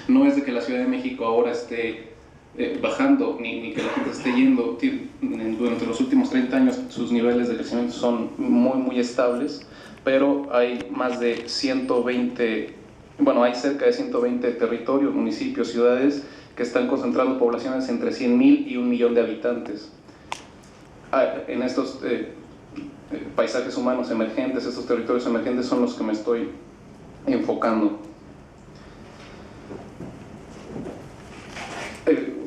No es de que la Ciudad de México ahora esté bajando, ni que la gente esté yendo. Durante los últimos 30 años sus niveles de crecimiento son muy estables, pero hay más de 120, bueno, hay cerca de 120 territorios, municipios, ciudades que están concentrando poblaciones entre 100.000 y 1.000.000 de habitantes. En estos paisajes humanos emergentes, estos territorios emergentes son los que me estoy enfocando.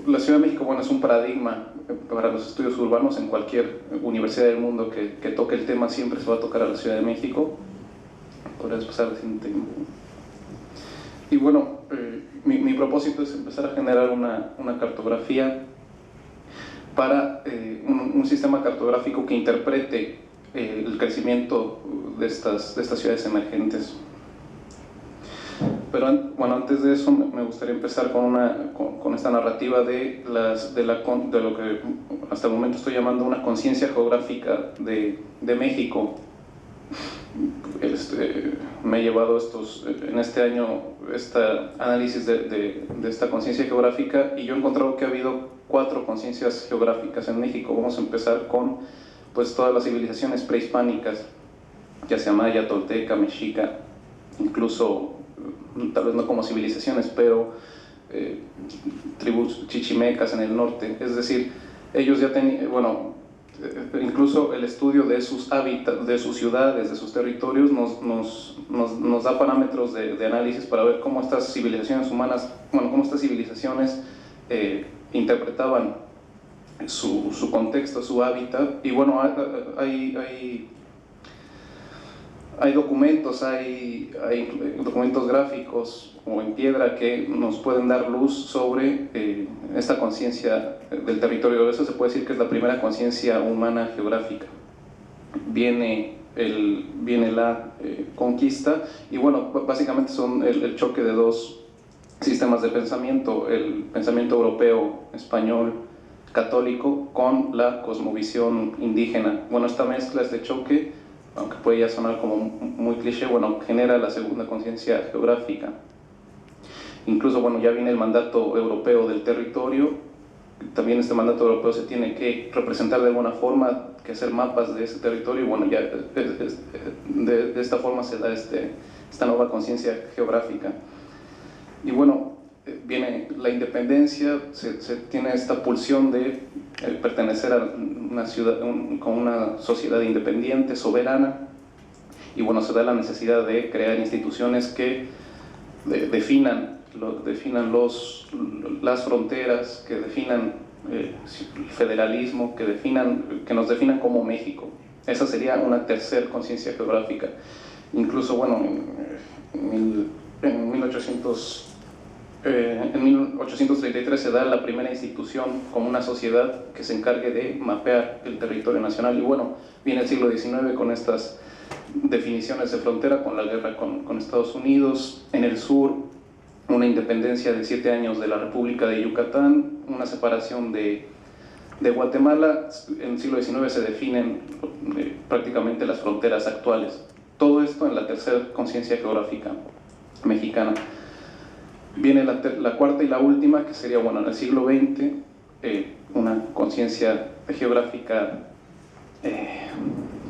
La Ciudad de México, bueno, es un paradigma para los estudios urbanos. En cualquier universidad del mundo que toque el tema siempre se va a tocar a la Ciudad de México. Podrías pasar al siguiente. Y bueno, mi propósito es empezar a generar una cartografía para un sistema cartográfico que interprete el crecimiento de estas ciudades emergentes. Pero bueno, antes de eso me gustaría empezar con esta narrativa de lo que hasta el momento estoy llamando una conciencia geográfica de México. Me he llevado en este año este análisis de esta conciencia geográfica, y yo he encontrado que ha habido 4 conciencias geográficas en México. Vamos a empezar con pues todas las civilizaciones prehispánicas, ya sea maya, tolteca, mexica, incluso tal vez no como civilizaciones, pero tribus chichimecas en el norte. Es decir, ellos ya tenían, bueno, incluso el estudio de sus hábitats, de sus ciudades, de sus territorios nos da parámetros de análisis para ver cómo estas civilizaciones humanas, bueno, cómo estas civilizaciones interpretaban su contexto, su hábitat. Y bueno, hay documentos, hay documentos gráficos o en piedra que nos pueden dar luz sobre esta conciencia del territorio. Eso se puede decir que es la primera conciencia humana geográfica. Viene la conquista, y bueno, básicamente son el choque de 2 sistemas de pensamiento: el pensamiento europeo, español, católico, con la cosmovisión indígena. Bueno, esta mezcla, este choque, aunque puede ya sonar como muy cliché, bueno, genera la segunda conciencia geográfica. Incluso, bueno, ya viene el mandato europeo del territorio. También este mandato europeo se tiene que representar de alguna forma, que hacer mapas de ese territorio, y bueno, ya de esta forma se da esta nueva conciencia geográfica. Y bueno, viene la independencia, se tiene esta pulsión de pertenecer a una ciudad, con una sociedad independiente, soberana, y bueno, se da la necesidad de crear instituciones que definan las fronteras, que definan el federalismo, que nos definan como México. Esa sería una tercera conciencia geográfica. Incluso, bueno, en 1833 se da la primera institución como una sociedad que se encargue de mapear el territorio nacional. Y bueno, viene el siglo XIX con estas definiciones de frontera, con la guerra con Estados Unidos. En el sur, una independencia de 7 años de la República de Yucatán, una separación de Guatemala. En el siglo XIX se definen prácticamente las fronteras actuales. Todo esto en la tercera conciencia geográfica mexicana. Viene la cuarta y la última, que sería, bueno, en el siglo XX, una conciencia geográfica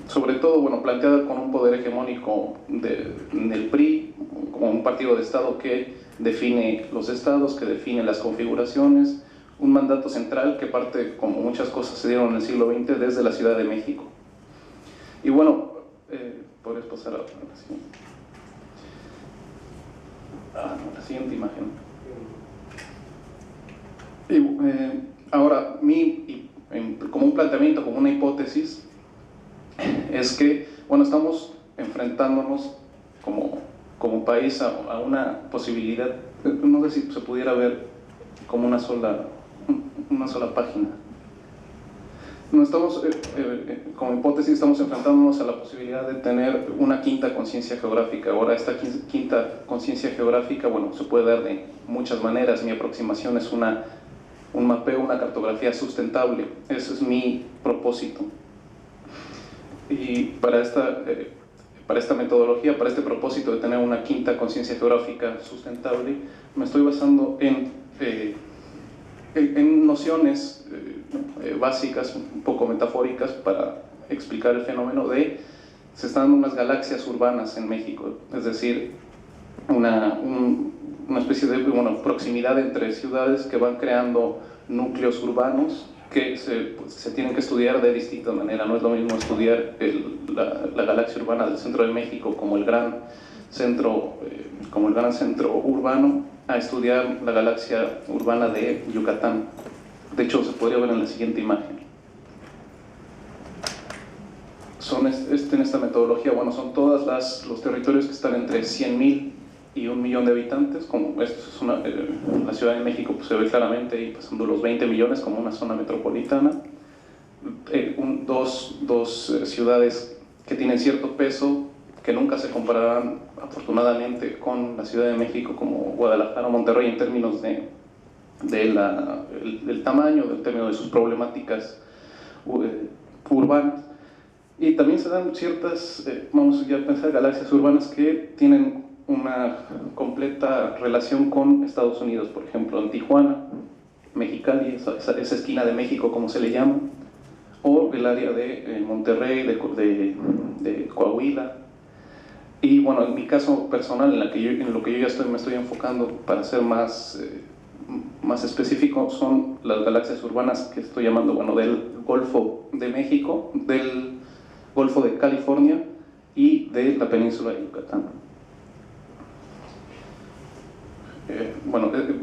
sobre todo, bueno, planteada con un poder hegemónico del PRI, como un partido de Estado que define los estados, que define las configuraciones, un mandato central que parte, como muchas cosas se dieron en el siglo XX, desde la Ciudad de México. Y bueno, podrías pasar a la siguiente imagen. Y, ahora, como un planteamiento, como una hipótesis, es que, bueno, estamos enfrentándonos como país a una posibilidad, no sé si se pudiera ver como una sola página. No estamos, como hipótesis, estamos enfrentándonos a la posibilidad de tener una quinta conciencia geográfica. Ahora, esta quinta conciencia geográfica, bueno, se puede dar de muchas maneras. Mi aproximación es un mapeo, una cartografía sustentable. Ese es mi propósito. Y para para esta metodología, para este propósito de tener una quinta conciencia geográfica sustentable, me estoy basando en nociones básicas, un poco metafóricas, para explicar el fenómeno se están dando unas galaxias urbanas en México, es decir, una especie de proximidad entre ciudades que van creando núcleos urbanos que se tienen que estudiar de distinta manera. No es lo mismo estudiar la galaxia urbana del centro de México como el gran centro urbano, a estudiar la galaxia urbana de Yucatán. De hecho, se podría ver en la siguiente imagen. En esta metodología, son todos los territorios que están entre 100.000 y 1 millón de habitantes, como esto es la Ciudad de México, pues se ve claramente, y pasando los 20 millones como una zona metropolitana. Dos ciudades que tienen cierto peso, que nunca se compararán afortunadamente con la Ciudad de México, como Guadalajara o Monterrey, en términos del tamaño, del término de sus problemáticas urbanas. Y también se dan ciertas, vamos ya a pensar, galaxias urbanas que tienen una completa relación con Estados Unidos. Por ejemplo, en Tijuana, Mexicali, esa esquina de México como se le llama, o el área de Monterrey, de Coahuila. Y en mi caso personal, en lo que yo ya me estoy enfocando para ser más específico, son las galaxias urbanas que estoy llamando, del Golfo de México, del Golfo de California y de la península de Yucatán.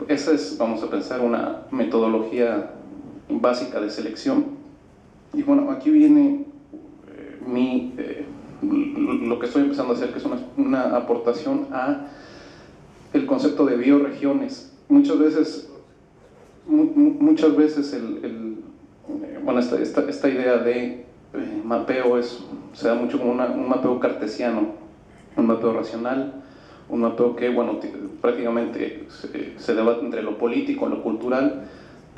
Esa es, vamos a pensar, una metodología básica de selección. Y aquí viene lo que estoy empezando a hacer, que es una aportación a el concepto de bioregiones. Muchas veces esta idea de mapeo se da mucho como un mapeo cartesiano, un mapeo racional, un mapeo que prácticamente se debate entre lo político y lo cultural,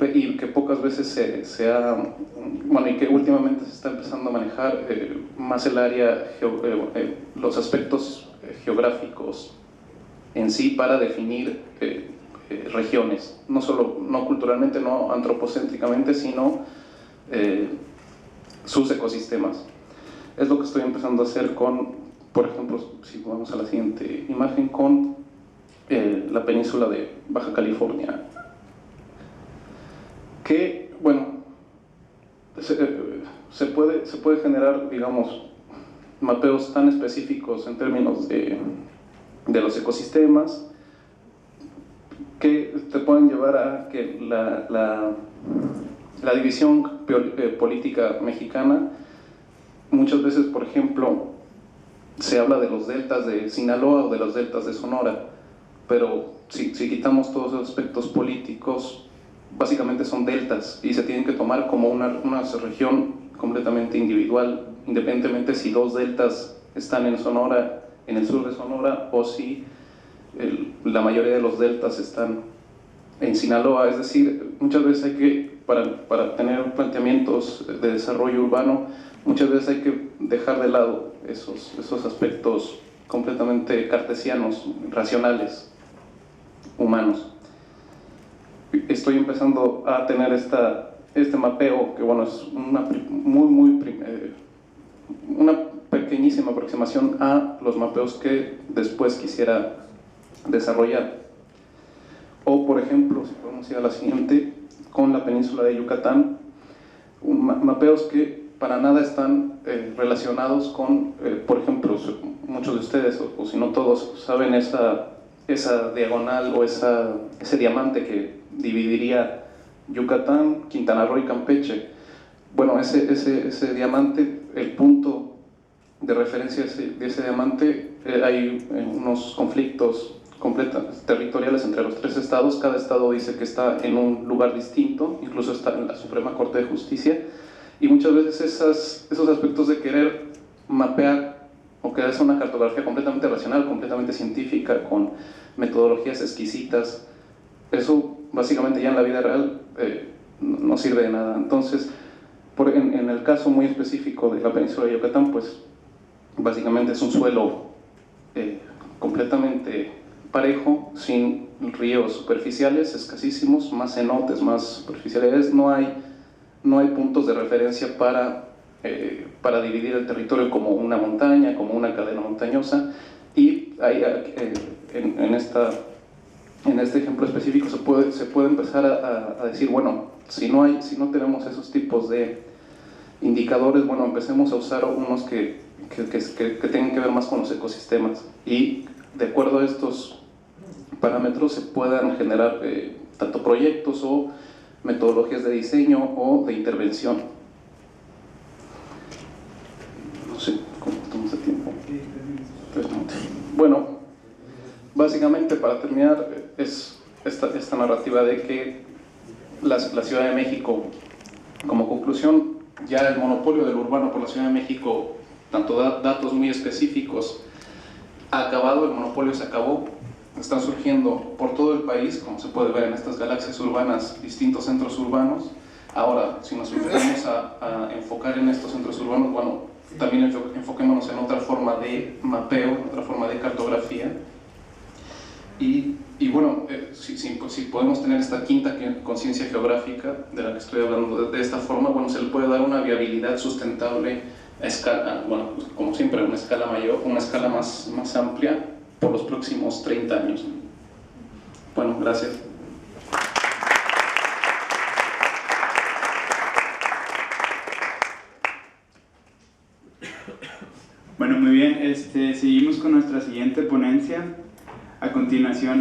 y que pocas veces y que últimamente se está empezando a manejar más el área, los aspectos geográficos en sí, para definir regiones, no culturalmente, no antropocéntricamente, sino sus ecosistemas. Es lo que estoy empezando a hacer por ejemplo, si vamos a la siguiente imagen, con la península de Baja California, que se puede generar, mapeos tan específicos en términos de los ecosistemas, que te pueden llevar a que la división política mexicana, muchas veces, por ejemplo, se habla de los deltas de Sinaloa o de los deltas de Sonora, pero si quitamos todos los aspectos políticos, básicamente son deltas y se tienen que tomar como una región completamente individual, independientemente si dos deltas están en Sonora, en el sur de Sonora, o si la mayoría de los deltas están en Sinaloa. Es decir, muchas veces para tener planteamientos de desarrollo urbano, muchas veces hay que dejar de lado esos aspectos completamente cartesianos, racionales, humanos. Estoy empezando a tener este mapeo, que es una pequeñísima aproximación a los mapeos que después quisiera desarrollar. O, por ejemplo, si podemos ir a la siguiente, con la península de Yucatán, mapeos que para nada están relacionados con, por ejemplo, muchos de ustedes, o si no todos, saben esa diagonal o ese diamante que dividiría Yucatán, Quintana Roo y Campeche. Ese diamante, el punto de referencia de ese diamante, hay unos conflictos territoriales entre los tres estados. Cada estado dice que está en un lugar distinto, incluso está en la Suprema Corte de Justicia, y muchas veces esos aspectos de querer mapear o querer hacer una cartografía completamente racional, completamente científica, con metodologías exquisitas, eso básicamente ya en la vida real no sirve de nada. Entonces, en el caso muy específico de la península de Yucatán, pues Básicamente es un suelo completamente parejo, sin ríos superficiales, escasísimos, más cenotes, más superficialidades. No hay puntos de referencia para dividir el territorio como una montaña, como una cadena montañosa, y hay, en este ejemplo específico se puede empezar a decir, bueno, si no tenemos esos tipos de indicadores, bueno, empecemos a usar unos que tengan que ver más con los ecosistemas, y de acuerdo a estos parámetros se puedan generar tanto proyectos o metodologías de diseño o de intervención. No sé cómo estamos de tiempo. 3 minutos. Bueno, básicamente para terminar es esta narrativa de que la Ciudad de México, como conclusión, ya el monopolio del urbano por la Ciudad de México, tanto datos muy específicos, ha acabado, el monopolio se acabó. Están surgiendo por todo el país, como se puede ver en estas galaxias urbanas, distintos centros urbanos. Ahora, si nos enfocamos a enfocar en estos centros urbanos, bueno, también enfoquémonos en otra forma de mapeo, en otra forma de cartografía. Y bueno, si podemos tener esta quinta conciencia geográfica de la que estoy hablando de esta forma, bueno, se le puede dar una viabilidad sustentable a escala, bueno, como siempre, una escala mayor, una escala más amplia por los próximos 30 años. Bueno, gracias. Bueno, muy bien, seguimos con nuestra siguiente ponencia. A continuación